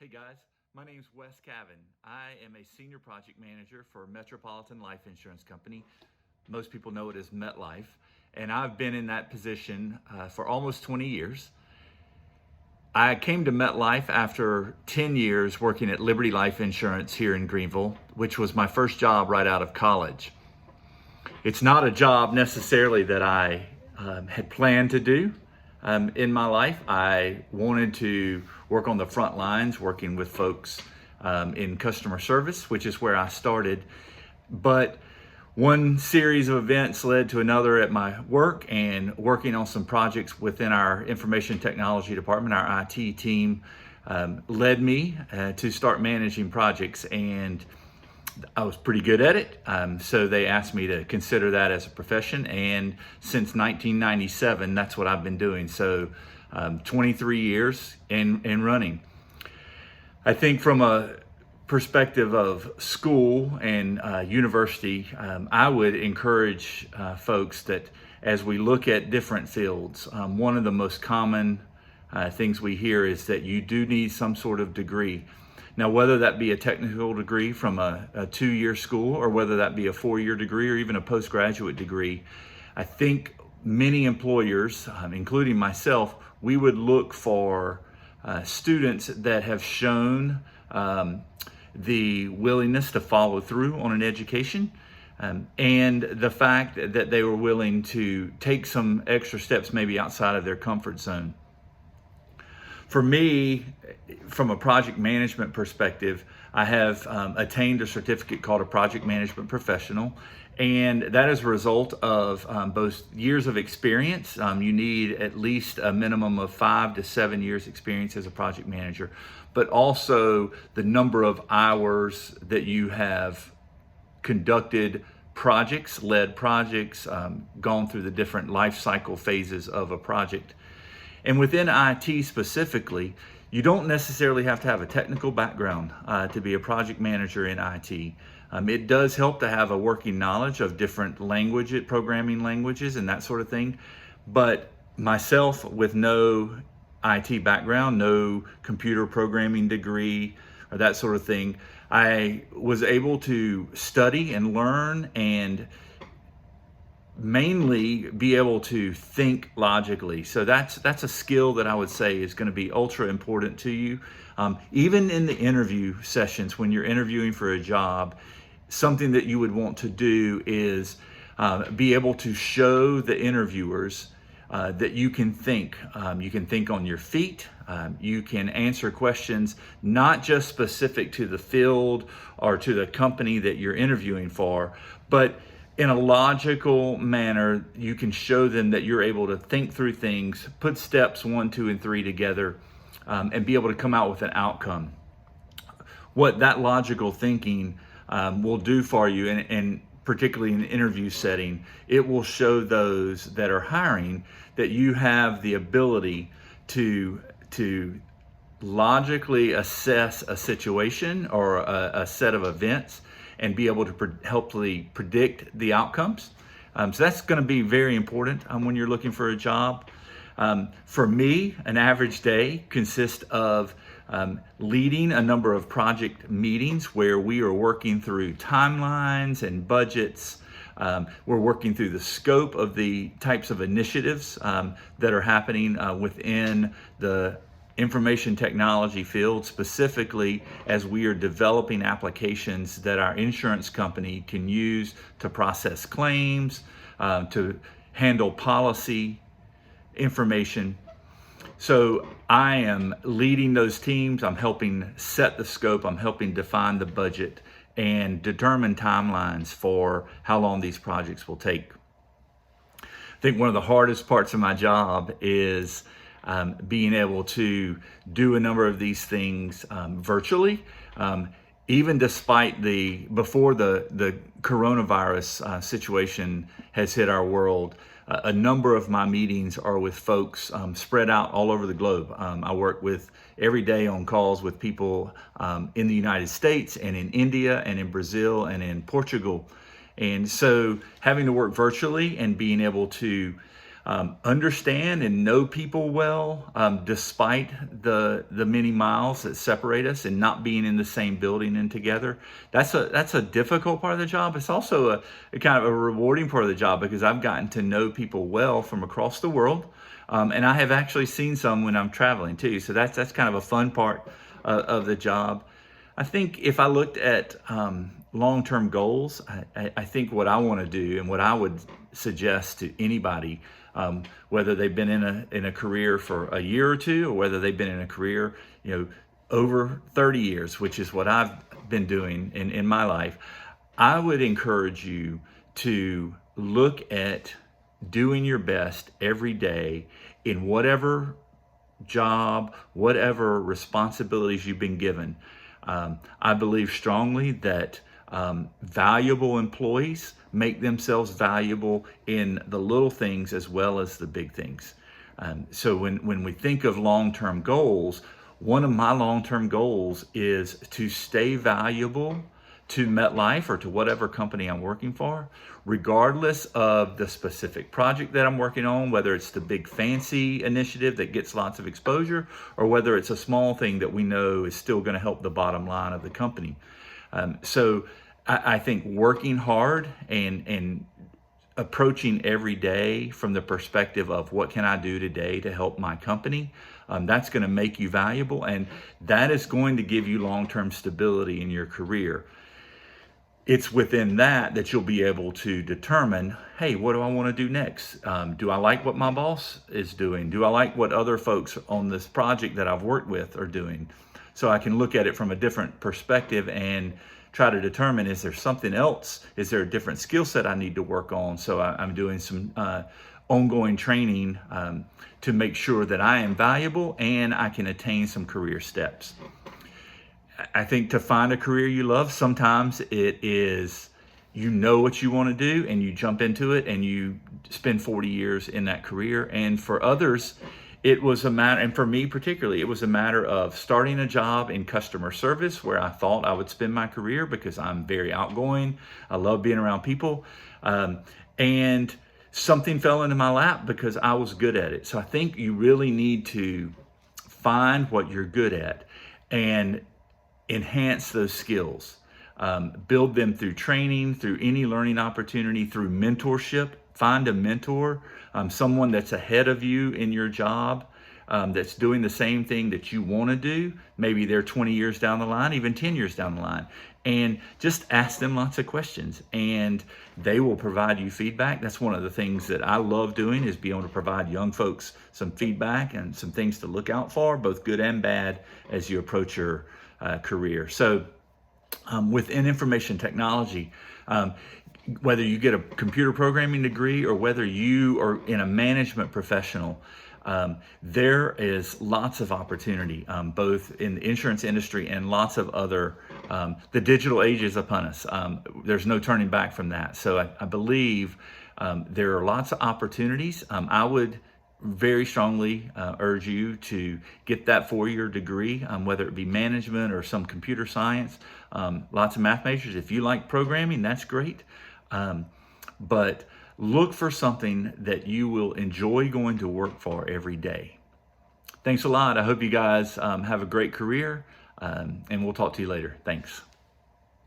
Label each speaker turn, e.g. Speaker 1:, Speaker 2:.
Speaker 1: Hey guys, my name's Wes Cavan. I am a senior project manager for Metropolitan Life Insurance Company. Most people know it as MetLife, and I've been in that position for almost 20 years. I came to MetLife after 10 years working at Liberty Life Insurance here in Greenville, which was my first job right out of college. It's not a job necessarily that I had planned to do. In my life, I wanted to work on the front lines, working with folks in customer service, which is where I started. But one series of events led to another at my work, and working on some projects within our information technology department, our IT team, led me to start managing projects, and I was pretty good at it. So they asked me to consider that as a profession. And since 1997, that's what I've been doing. So 23 years and running. I think from a perspective of school and university, I would encourage folks that as we look at different fields, one of the most common things we hear is that you do need some sort of degree. Now, whether that be a technical degree from a 2-year school, or whether that be a 4-year degree, or even a postgraduate degree, I think many employers, including myself, we would look for students that have shown the willingness to follow through on an education, and the fact that they were willing to take some extra steps maybe outside of their comfort zone. For me, from a project management perspective, I have attained a certificate called a project management professional, and that is a result of both years of experience. You need at least a minimum of 5 to 7 years experience as a project manager, but also the number of hours that you have conducted projects, led projects, gone through the different life cycle phases of a project. And within IT specifically, you don't necessarily have to have a technical background to be a project manager in IT. It does help to have a working knowledge of different programming languages and that sort of thing. But myself, with no IT background, no computer programming degree or that sort of thing, I was able to study and learn and mainly be able to think logically. So that's a skill that I would say is going to be ultra important to you. Even in the interview sessions, when you're interviewing for a job, something that you would want to do is be able to show the interviewers that you can think. You can think on your feet. You can answer questions not just specific to the field or to the company that you're interviewing for, but in a logical manner. You can show them that you're able to think through things, put steps 1, 2, and 3 together, and be able to come out with an outcome. What that logical thinking will do for you, and particularly in an interview setting, it will show those that are hiring that you have the ability to logically assess a situation or a set of events and be able to helpfully predict the outcomes. So that's going to be very important when you're looking for a job. For me, an average day consists of leading a number of project meetings where we are working through timelines and budgets. We're working through the scope of the types of initiatives that are happening within the information technology field, specifically as we are developing applications that our insurance company can use to process claims, to handle policy information. So I am leading those teams. I'm helping set the scope. I'm helping define the budget and determine timelines for how long these projects will take. I think one of the hardest parts of my job is being able to do a number of these things virtually. Even despite before the coronavirus situation has hit our world, a number of my meetings are with folks spread out all over the globe. I work with every day on calls with people in the United States and in India and in Brazil and in Portugal. And so having to work virtually and being able to understand and know people well, despite the many miles that separate us and not being in the same building and together. That's a difficult part of the job. It's also a kind of a rewarding part of the job because I've gotten to know people well from across the world. And I have actually seen some when I'm traveling too. So that's kind of a fun part of the job. I think if I looked at long-term goals, I think what I want to do and what I would suggest to anybody, whether they've been in a career for a year or two, or whether they've been in a career, over 30 years, which is what I've been doing in my life, I would encourage you to look at doing your best every day in whatever job, whatever responsibilities you've been given. I believe strongly that valuable employees make themselves valuable in the little things as well as the big things. So when we think of long-term goals, one of my long-term goals is to stay valuable to MetLife or to whatever company I'm working for, regardless of the specific project that I'm working on, whether it's the big fancy initiative that gets lots of exposure, or whether it's a small thing that we know is still going to help the bottom line of the company. So I think working hard and approaching every day from the perspective of what can I do today to help my company, that's going to make you valuable, and that is going to give you long-term stability in your career. It's within that you'll be able to determine, hey, what do I want to do next? Do I like what my boss is doing? Do I like what other folks on this project that I've worked with are doing? So I can look at it from a different perspective and try to determine, is there something else? Is there a different skill set I need to work on? So I'm doing some ongoing training to make sure that I am valuable and I can attain some career steps. I think to find a career you love, sometimes it is you know what you want to do and you jump into it and you spend 40 years in that career. And for others, it was a matter, and for me particularly, it was a matter of starting a job in customer service where I thought I would spend my career because I'm very outgoing. I love being around people. And something fell into my lap because I was good at it. So I think you really need to find what you're good at and enhance those skills, build them through training, through any learning opportunity, through mentorship. Find a mentor, someone that's ahead of you in your job, that's doing the same thing that you want to do. Maybe they're 20 years down the line, even 10 years down the line. And just ask them lots of questions and they will provide you feedback. That's one of the things that I love doing, is being able to provide young folks some feedback and some things to look out for, both good and bad, as you approach your career. So within information technology, whether you get a computer programming degree or whether you are in a management professional, there is lots of opportunity, both in the insurance industry and lots of other, the digital age is upon us. There's no turning back from that. So I believe there are lots of opportunities. I would very strongly urge you to get that 4-year degree, whether it be management or some computer science. Lots of math majors. If you like programming, that's great. But look for something that you will enjoy going to work for every day. Thanks a lot. I hope you guys have a great career, and we'll talk to you later. Thanks.